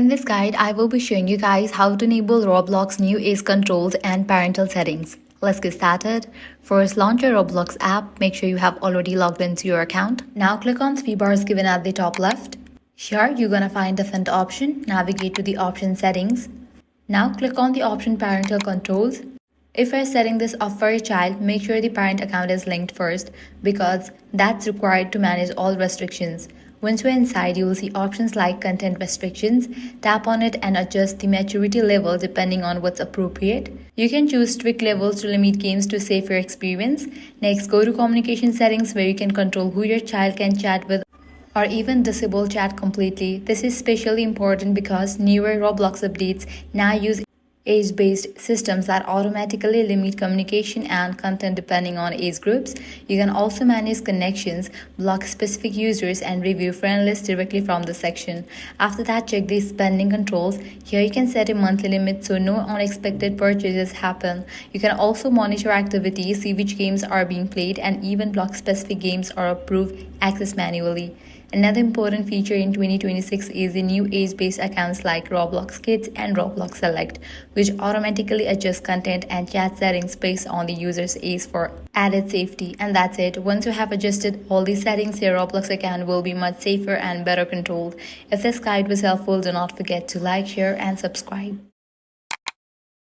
this guide, I will be showing you guys how to enable Roblox new age controls and parental settings. Let's get started. First, launch your Roblox app. Make sure you have already logged into your account. Now click on three bars given at the top left. Here, you're gonna find different option. Navigate to the option settings. Now click on the option parental controls. If you're setting this up for your child, make sure the parent account is linked first because that's required to manage all restrictions. Once you're inside, you will see options like content restrictions. Tap on it and adjust the maturity level depending on what's appropriate. You can choose strict levels to limit games to safer experience. Next, go to communication settings where you can control who your child can chat with or even disable chat completely. This is especially important because newer Roblox updates now use age-based systems that automatically limit communication and content depending on age groups. You can also manage connections, block specific users, and review friend lists directly from the section. After that, check the spending controls. Here you can set a monthly limit so no unexpected purchases happen. You can also monitor activities, see which games are being played, and even block specific games or approve access manually. Another important feature in 2026 is the new age-based accounts like Roblox Kids and Roblox Select, which automatically adjust content and chat settings based on the user's age for added safety. And that's it. Once you have adjusted all these settings, your Roblox account will be much safer and better controlled. If this guide was helpful, do not forget to like, share, and subscribe.